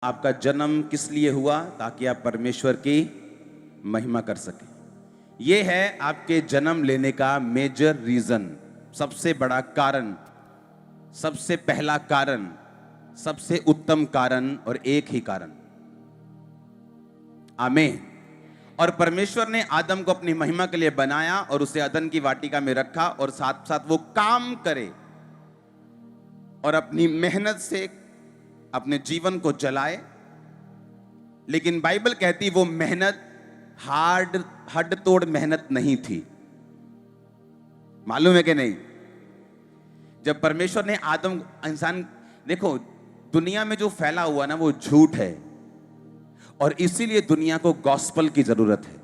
आपका जन्म किस लिए हुआ? ताकि आप परमेश्वर की महिमा कर सकें। यह है आपके जन्म लेने का मेजर रीजन, सबसे बड़ा कारण, सबसे पहला कारण, सबसे उत्तम कारण और एक ही कारण। आमीन। और परमेश्वर ने आदम को अपनी महिमा के लिए बनाया और उसे अदन की वाटिका में रखा और साथ साथ वो काम करे और अपनी मेहनत से अपने जीवन को चलाए। लेकिन बाइबल कहती वो मेहनत हड तोड़ मेहनत नहीं थी। मालूम है कि नहीं? जब परमेश्वर ने आदम इंसान, देखो दुनिया में जो फैला हुआ ना वो झूठ है और इसीलिए दुनिया को गॉस्पल की जरूरत है।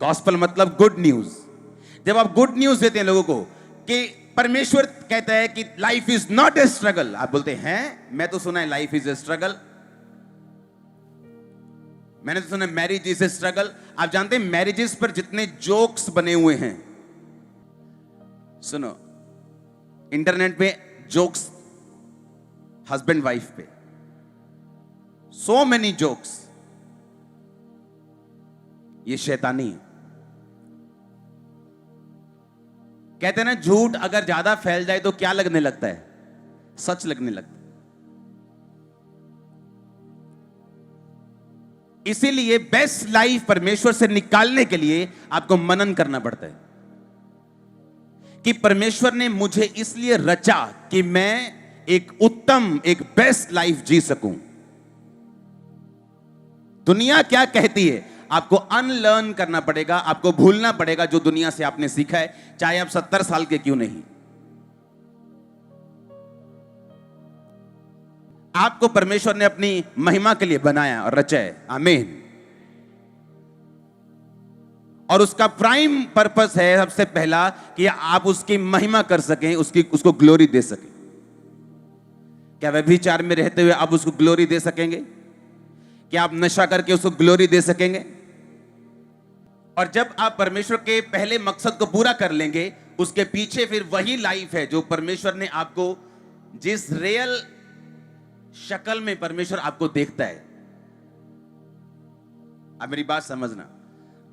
गॉस्पल मतलब गुड न्यूज। जब आप गुड न्यूज देते हैं लोगों को कि परमेश्वर कहता है कि life is not a struggle, आप बोलते हैं मैं तो सुना है लाइफ इज ए स्ट्रगल, मैंने तो सुना मैरिज इज ए स्ट्रगल। आप जानते हैं मैरिजेस पर जितने जोक्स बने हुए हैं, सुनो इंटरनेट पे जोक्स हस्बैंड वाइफ पे, सो मेनी जोक्स, ये शैतानी है। कहते हैं ना झूठ अगर ज्यादा फैल जाए तो क्या लगने लगता है? सच लगने लगता है। इसीलिए बेस्ट लाइफ परमेश्वर से निकालने के लिए आपको मनन करना पड़ता है कि परमेश्वर ने मुझे इसलिए रचा कि मैं एक उत्तम, एक बेस्ट लाइफ जी सकूं। दुनिया क्या कहती है आपको अनलर्न करना पड़ेगा, आपको भूलना पड़ेगा जो दुनिया से आपने सीखा है, चाहे आप 70 साल के क्यों नहीं। आपको परमेश्वर ने अपनी महिमा के लिए बनाया और रचा है। आमीन। और उसका प्राइम पर्पस है सबसे पहला कि आप उसकी महिमा कर सकें, उसको ग्लोरी दे सकें। क्या व्यभिचार में रहते हुए आप उसको ग्लोरी दे सकेंगे? क्या आप नशा करके उसको ग्लोरी दे सकेंगे? और जब आप परमेश्वर के पहले मकसद को पूरा कर लेंगे, उसके पीछे फिर वही लाइफ है जो परमेश्वर ने आपको, जिस रियल शक्ल में परमेश्वर आपको देखता है। आप मेरी बात समझना,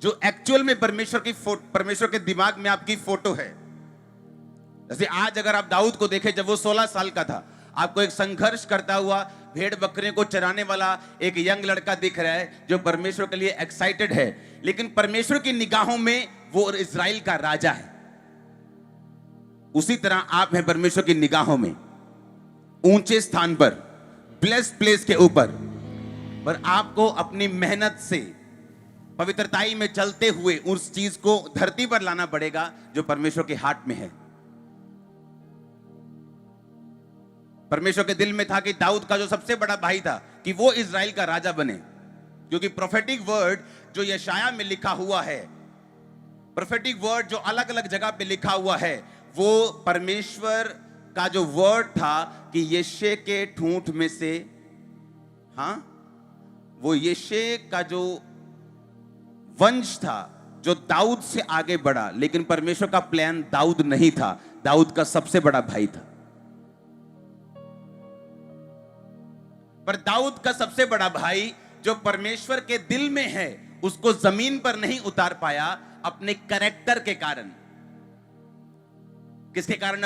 जो एक्चुअल में परमेश्वर के दिमाग में आपकी फोटो है। जैसे आज अगर आप दाऊद को देखें, जब वो 16 साल का था, आपको एक संघर्ष करता हुआ भेड़ बकरियों को चराने वाला एक यंग लड़का दिख रहा है जो परमेश्वर के लिए एक्साइटेड है, लेकिन परमेश्वर की निगाहों में वो इजराइल का राजा है। उसी तरह आप हैं परमेश्वर की निगाहों में, ऊंचे स्थान पर, ब्लेस्ड प्लेस के ऊपर। पर आपको अपनी मेहनत से पवित्रताई में चलते हुए उस चीज को धरती पर लाना पड़ेगा जो परमेश्वर के हाथ में है। परमेश्वर के दिल में था कि दाऊद का जो सबसे बड़ा भाई था कि वो इजराइल का राजा बने, क्योंकि प्रोफेटिक वर्ड जो यशाया में लिखा हुआ है, प्रोफेटिक वर्ड जो अलग अलग जगह पे लिखा हुआ है, वो परमेश्वर का जो वर्ड था कि यशे के ठूंठ में से, हाँ, वो यशे का जो वंश था जो दाऊद से आगे बढ़ा, लेकिन परमेश्वर का प्लान दाऊद नहीं था, दाऊद का सबसे बड़ा भाई था। पर दाऊद का सबसे बड़ा भाई जो परमेश्वर के दिल में है, उसको जमीन पर नहीं उतार पाया अपने कैरेक्टर के कारण। किसके कारण?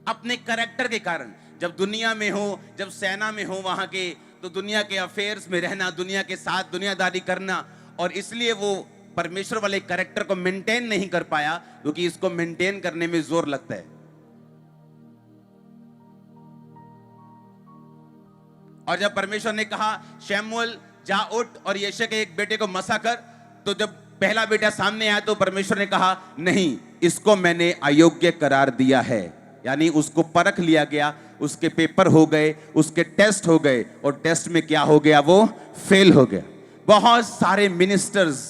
अपने कैरेक्टर के कारण। जब दुनिया में हो, जब सेना में हो वहां के, तो दुनिया के अफेयर्स में रहना, दुनिया के साथ दुनियादारी करना, और इसलिए वो परमेश्वर वाले कैरेक्टर को मेंटेन नहीं कर पाया, क्योंकि इसको मेंटेन करने में जोर लगता है। और जब परमेश्वर ने कहा शमूएल जा उठ और यशे के एक बेटे को मसा कर, तो जब पहला बेटा सामने आया तो परमेश्वर ने कहा नहीं, इसको मैंने अयोग्य करार दिया है। यानी उसको परख लिया गया, उसके पेपर हो गए, उसके टेस्ट हो गए, और टेस्ट में क्या हो गया? वो फेल हो गया। बहुत सारे मिनिस्टर्स,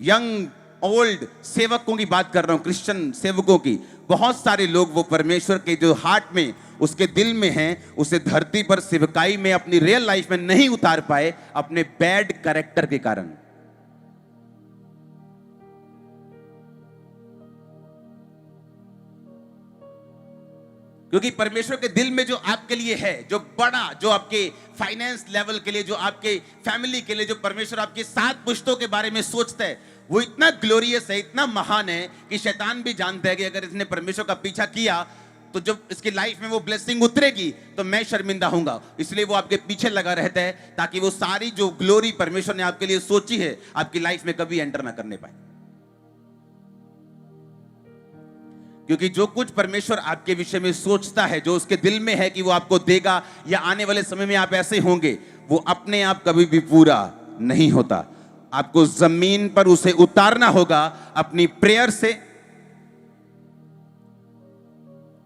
यंग ओल्ड सेवकों की बात कर रहा हूं, क्रिश्चियन सेवकों की, बहुत सारे लोग वो परमेश्वर के जो हार्ट में, उसके दिल में हैं, उसे धरती पर सेवकाई में, अपनी रियल लाइफ में नहीं उतार पाए अपने बैड कैरेक्टर के कारण। क्योंकि परमेश्वर के दिल में जो आपके लिए है, जो बड़ा, जो आपके फाइनेंस लेवल के लिए, जो आपके फैमिली के लिए, जो परमेश्वर आपके 7 पुश्तों के बारे में सोचता है, वो इतना ग्लोरियस है, इतना महान है कि शैतान भी जानता है कि अगर इसने परमेश्वर का पीछा किया तो जब इसकी लाइफ में वो ब्लेसिंग उतरेगी तो मैं शर्मिंदा होऊंगा। इसलिए वो आपके पीछे लगा रहता है ताकि वो सारी जो ग्लोरी परमेश्वर ने आपके लिए सोची है आपकी लाइफ में कभी एंटर ना करने पाए। क्योंकि जो कुछ परमेश्वर आपके विषय में सोचता है, जो उसके दिल में है कि वो आपको देगा या आने वाले समय में आप ऐसे होंगे, वो अपने आप कभी भी पूरा नहीं होता। आपको जमीन पर उसे उतारना होगा अपनी प्रेयर से,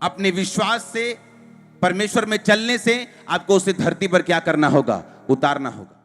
अपने विश्वास से, परमेश्वर में चलने से। आपको उसे धरती पर क्या करना होगा? उतारना होगा।